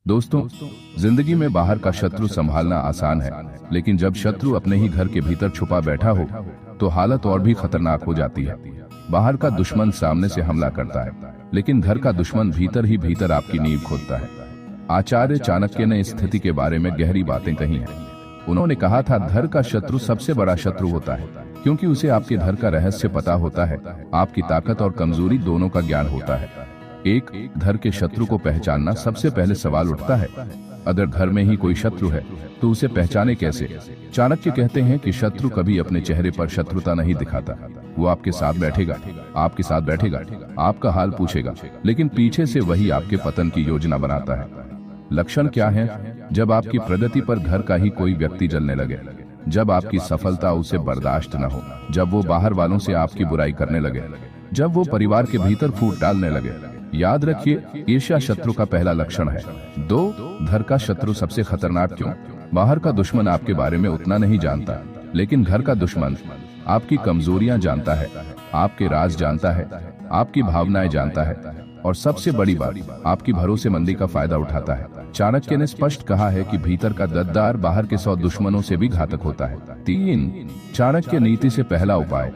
दोस्तों, जिंदगी में बाहर का शत्रु संभालना आसान है, लेकिन जब शत्रु अपने ही घर के भीतर छुपा बैठा हो तो हालत और भी खतरनाक हो जाती है। बाहर का दुश्मन सामने से हमला करता है, लेकिन घर का दुश्मन भीतर ही भीतर आपकी नींव खोदता है। आचार्य चाणक्य ने इस स्थिति के बारे में गहरी बातें कही हैं। उन्होंने कहा था, घर का शत्रु सबसे बड़ा शत्रु होता है, क्योंकि उसे आपके घर का रहस्य पता होता है, आपकी ताकत और कमजोरी दोनों का ज्ञान होता है। एक घर के शत्रु को पहचानना सबसे पहले सवाल उठता है, अगर घर में ही कोई शत्रु है तो उसे पहचाने कैसे। चाणक्य कहते हैं कि शत्रु कभी अपने चेहरे पर शत्रुता नहीं दिखाता। वो आपके साथ बैठेगा, आपका हाल पूछेगा, लेकिन पीछे से वही आपके पतन की योजना बनाता है। लक्षण क्या है? जब आपकी प्रगति पर घर का ही कोई व्यक्ति जलने लगे, जब आपकी सफलता उसे बर्दाश्त न हो, जब वो बाहर वालों से आपकी बुराई करने लगे, जब वो परिवार के भीतर फूट डालने लगे। याद रखिए, ईर्ष्या शत्रु का पहला लक्षण है। 2, घर का शत्रु सबसे खतरनाक क्यों? बाहर का दुश्मन आपके बारे में उतना नहीं जानता, लेकिन घर का दुश्मन आपकी कमजोरियां जानता है, आपके राज जानता है, आपकी भावनाएं जानता है, और सबसे बड़ी बात, आपकी भरोसेमंदी का फायदा उठाता है। चाणक्य ने स्पष्ट कहा है कि भीतर का गद्दार बाहर के 100 दुश्मनों से भी घातक होता है। 3, चाणक्य नीति से पहला उपाय,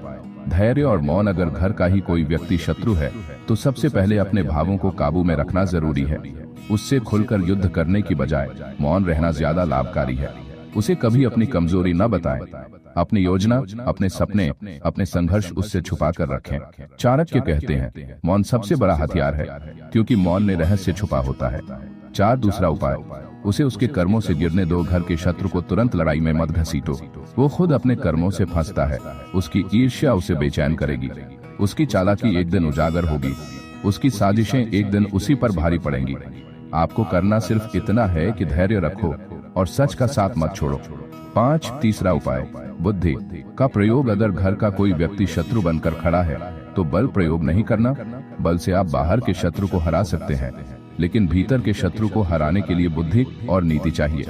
धैर्य और मौन। अगर घर का ही कोई व्यक्ति शत्रु है तो सबसे पहले अपने भावों को काबू में रखना जरूरी है। उससे खुलकर युद्ध करने की बजाय मौन रहना ज्यादा लाभकारी है। उसे कभी अपनी कमजोरी न बताएं, अपनी योजना, अपने सपने, अपने संघर्ष उससे छुपा कर रखें। चाणक्य कहते हैं, मौन सबसे बड़ा हथियार है, क्योंकि मौन में रहस्य छुपा होता है। 4, दूसरा उपाय, उसे उसके कर्मों से गिरने दो। घर के शत्रु को तुरंत लड़ाई में मत घसीटो। वो खुद अपने कर्मों से फंसता है। उसकी ईर्ष्या उसे बेचैन करेगी, उसकी चालाकी एक दिन उजागर होगी, उसकी साजिशें एक दिन उसी पर भारी पड़ेंगी। आपको करना सिर्फ इतना है कि धैर्य रखो और सच का साथ मत छोड़ो। 5, तीसरा उपाय, बुद्धि का प्रयोग। अगर घर का कोई व्यक्ति शत्रु बनकर खड़ा है तो बल प्रयोग नहीं करना। बल से आप बाहर के शत्रु को हरा सकते हैं, लेकिन भीतर के शत्रु को हराने के लिए बुद्धि और नीति चाहिए।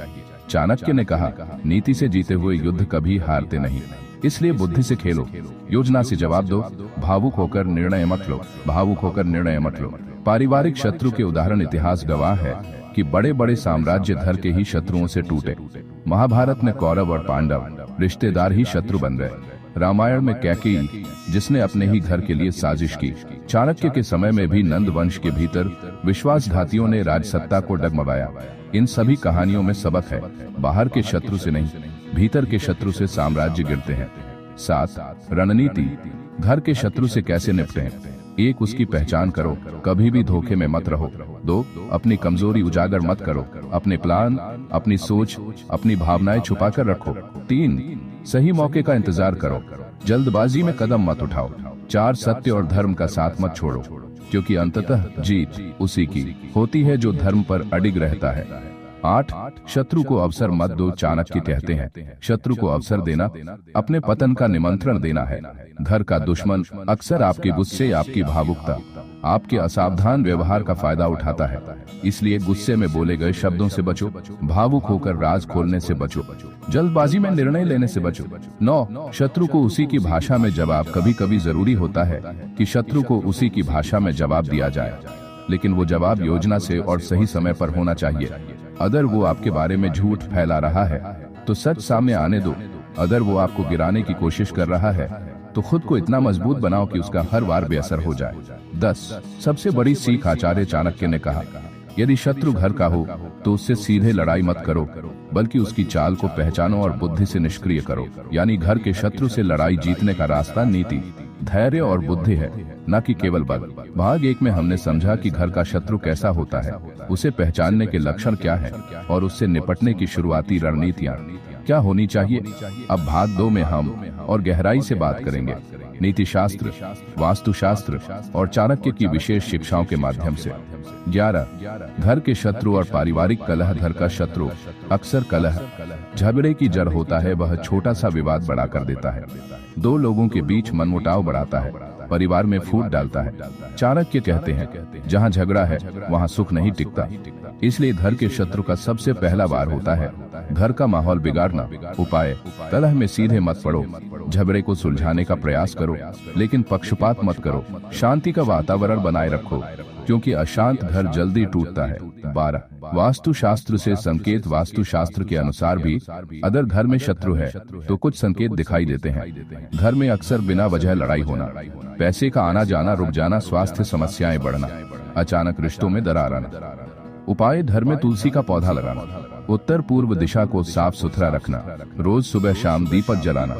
चाणक्य ने कहा, नीति से जीते हुए युद्ध कभी हारते नहीं, इसलिए बुद्धि से खेलो, योजना से जवाब दो, भावुक होकर निर्णय मत लो। पारिवारिक शत्रु के उदाहरण इतिहास गवाह है कि बड़े बड़े साम्राज्य घर के ही शत्रुओं से टूटे। महाभारत में कौरव और पांडव रिश्तेदार ही शत्रु बन गए। रामायण में कैकेयी, जिसने अपने ही घर के लिए साजिश की। चाणक्य के समय में भी नंद वंश के भीतर विश्वासघातियों ने राजसत्ता को डगमगाया। इन सभी कहानियों में सबक है, बाहर के शत्रु से नहीं, भीतर के शत्रु से साम्राज्य गिरते हैं। 7, रणनीति, घर के शत्रु से कैसे निपटें। 1, उसकी पहचान करो, कभी भी धोखे में मत रहो। 2, अपनी कमजोरी उजागर मत करो, अपने प्लान, अपनी सोच, अपनी भावनाएं छुपा कर रखो। 3, सही मौके का इंतजार करो, जल्दबाजी में कदम मत उठाओ। 4, सत्य और धर्म का साथ मत छोड़ो, क्योंकि अंततः जीत उसी की होती है जो धर्म पर अडिग रहता है। 8, शत्रु को अवसर मत दो। चाणक्य कहते हैं, शत्रु को अवसर देना अपने पतन का निमंत्रण देना है। घर का दुश्मन अक्सर आपके गुस्से, आपकी भावुकता, आपके असावधान व्यवहार का फायदा उठाता है। इसलिए गुस्से में बोले गए शब्दों से बचो, भावुक होकर राज खोलने से बचो, जल्दबाजी में निर्णय लेने से बचो। 9, शत्रु को उसी की भाषा में जवाब। कभी कभी जरूरी होता है कि शत्रु को उसी की भाषा में जवाब दिया जाए, लेकिन वो जवाब योजना से और सही समय पर होना चाहिए। अगर वो आपके बारे में झूठ फैला रहा है तो सच सामने आने दो। अगर वो आपको गिराने की कोशिश कर रहा है तो खुद को इतना मजबूत बनाओ कि उसका हर वार बेअसर हो जाए। 10, सबसे बड़ी सीख, आचार्य चाणक्य ने कहा, यदि शत्रु घर का हो तो उससे सीधे लड़ाई मत करो, बल्कि उसकी चाल को पहचानो और बुद्धि से निष्क्रिय करो। यानी घर के शत्रु से लड़ाई जीतने का रास्ता नीति, धैर्य और बुद्धि है, न कि केवल बल। भाग 1 में हमने समझा कि घर का शत्रु कैसा होता है, उसे पहचानने के लक्षण क्या है और उससे निपटने की शुरुआती रणनीतियाँ क्या होनी चाहिए। अब भाग 2 में हम और गहराई से बात करेंगे, नीति शास्त्र, वास्तुशास्त्र और चाणक्य की विशेष शिक्षाओं के माध्यम से। 11, घर के शत्रु और पारिवारिक कलह। घर का शत्रु अक्सर कलह, झगड़े की जड़ होता है। वह छोटा सा विवाद बड़ा कर देता है, 2 लोगों के बीच मनमुटाव बढ़ाता है, परिवार में फूट डालता है। चाणक्य कहते हैं, जहाँ झगड़ा है वहाँ सुख नहीं टिकता। इसलिए घर के शत्रु का सबसे पहला वार होता है घर का माहौल बिगाड़ना। उपाय, कलह में सीधे मत पड़ो, झगड़े को सुलझाने का प्रयास करो, लेकिन पक्षपात मत करो। शांति का वातावरण बनाए रखो। क्योंकि अशांत घर जल्दी टूटता है। 12 वास्तु शास्त्र से संकेत। वास्तु शास्त्र के अनुसार भी अगर घर में शत्रु है तो कुछ संकेत दिखाई देते हैं। घर में अक्सर बिना वजह लड़ाई होना, पैसे का आना जाना रुक जाना, स्वास्थ्य समस्याएं बढ़ना, अचानक रिश्तों में दरार आना। उपाय: घर में तुलसी का पौधा लगाना, उत्तर पूर्व दिशा को साफ सुथरा रखना, रोज सुबह शाम दीपक जलाना,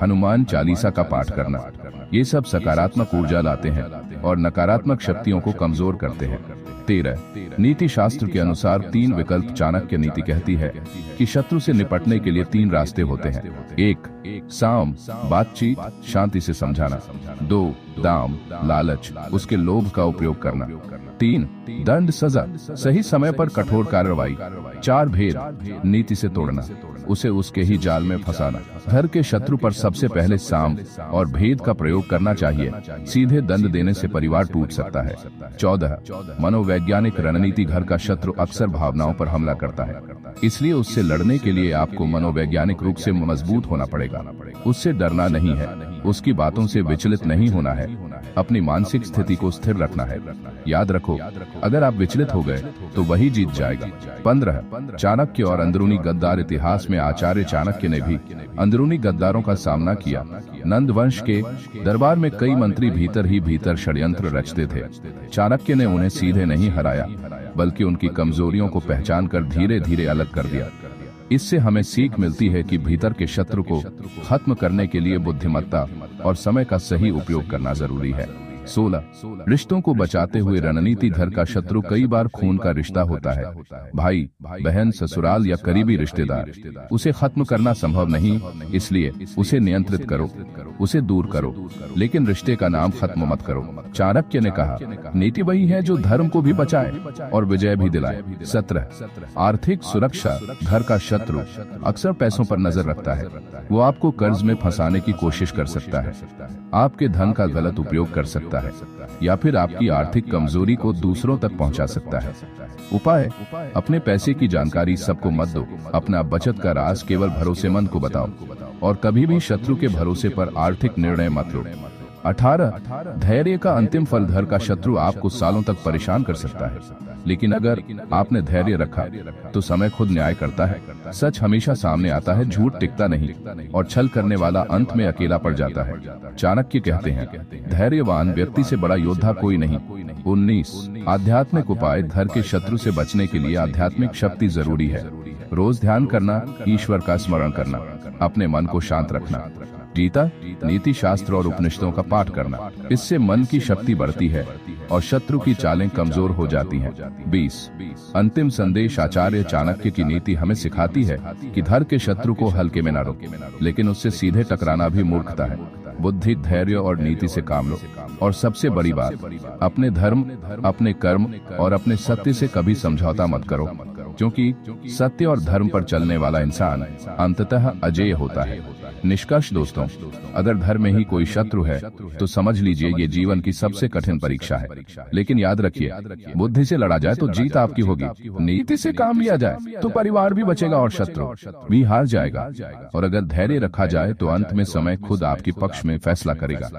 हनुमान चालीसा का पाठ करना। ये सब सकारात्मक ऊर्जा लाते हैं और नकारात्मक शक्तियों को कमजोर करते हैं। 13 नीति शास्त्र के अनुसार 3 विकल्प। चाणक्य नीति कहती है कि शत्रु से निपटने के लिए 3 रास्ते होते हैं। 1 साम, बातचीत, शांति से समझाना। 2 दाम, लालच, उसके लोभ का उपयोग करना। 3 दंड, सजा, सही समय पर कठोर कार्रवाई। 4 भेद, नीति से तोड़ना, उसे उसके ही जाल में फंसाना। घर के शत्रु पर सबसे पहले साम और भेद का प्रयोग करना चाहिए। सीधे दंड देने से परिवार टूट सकता है। 14 मनोवैज्ञानिक रणनीति। घर का शत्रु अक्सर भावनाओं पर हमला करता है, इसलिए उससे लड़ने के लिए आपको मनोवैज्ञानिक रूप से मजबूत होना पड़ेगा। उससे डरना नहीं है, उसकी बातों से विचलित नहीं होना है, अपनी मानसिक स्थिति को स्थिर रखना है। याद रखो, अगर आप विचलित हो गए तो वही जीत जाएगा। 15 चाणक्य और अंदरूनी गद्दार। इतिहास में आचार्य चाणक्य ने भी अंदरूनी गद्दारों का सामना किया। नंद वंश के दरबार में कई मंत्री भीतर ही भीतर षड्यंत्र रचते थे। चाणक्य ने उन्हें सीधे नहीं हराया, बल्कि उनकी कमजोरियों को पहचान कर धीरे धीरे अलग कर दिया। इससे हमें सीख मिलती है कि भीतर के शत्रु को खत्म करने के लिए बुद्धिमत्ता और समय का सही उपयोग करना जरूरी है। 16 रिश्तों को बचाते हुए रणनीति। घर का शत्रु कई बार खून का रिश्ता होता है, भाई बहन, ससुराल या करीबी रिश्तेदार। उसे खत्म करना संभव नहीं, इसलिए उसे नियंत्रित करो, उसे दूर करो, लेकिन रिश्ते का नाम खत्म मत करो। चाणक्य ने कहा, नीति वही है जो धर्म को भी बचाए और विजय भी दिलाए। 17 आर्थिक सुरक्षा। घर का शत्रु अक्सर पैसों पर नजर रखता है। वो आपको कर्ज में फंसाने की कोशिश कर सकता है, आपके धन का गलत उपयोग कर सकता है, या फिर आपकी आर्थिक कमजोरी को दूसरों तक पहुंचा सकता है। उपाय: अपने पैसे की जानकारी सबको मत दो, अपना बचत का राज केवल भरोसेमंद को बताओ और कभी भी शत्रु के भरोसे पर आर्थिक निर्णय मत लो। 18 धैर्य का अंतिम फल। घर का शत्रु आपको सालों तक परेशान कर सकता है, लेकिन अगर आपने धैर्य रखा तो समय खुद न्याय करता है। सच हमेशा सामने आता है, झूठ टिकता नहीं और छल करने वाला अंत में अकेला पड़ जाता है। चाणक्य कहते हैं, धैर्यवान व्यक्ति से बड़ा योद्धा कोई नहीं। 19 आध्यात्मिक उपाय। घर के शत्रु से बचने के लिए आध्यात्मिक शक्ति जरूरी है। रोज ध्यान करना, ईश्वर का स्मरण करना, अपने मन को शांत रखना, गीता, नीति शास्त्र और उपनिषदों का पाठ करना। इससे मन की शक्ति बढ़ती है और शत्रु की चालें कमजोर हो जाती हैं। 20 अंतिम संदेश। आचार्य चाणक्य की नीति हमें सिखाती है कि घर के शत्रु को हल्के में न लो, लेकिन उससे सीधे टकराना भी मूर्खता है। बुद्धि, धैर्य और नीति से काम लो, और सबसे बड़ी बात, अपने धर्म, अपने कर्म और अपने सत्य से कभी समझौता मत करो, क्योंकि सत्य और धर्म पर चलने वाला इंसान अंततः अजेय होता है। निष्कर्ष दोस्तों, अगर घर में ही कोई शत्रु है तो समझ लीजिए ये जीवन की सबसे कठिन परीक्षा है। लेकिन याद रखिए, बुद्धि से लड़ा जाए तो जीत आपकी होगी, नीति से काम लिया जाए तो परिवार भी बचेगा और शत्रु भी हार जाएगा, और अगर धैर्य रखा जाए तो अंत में समय खुद आपके पक्ष में फैसला करेगा।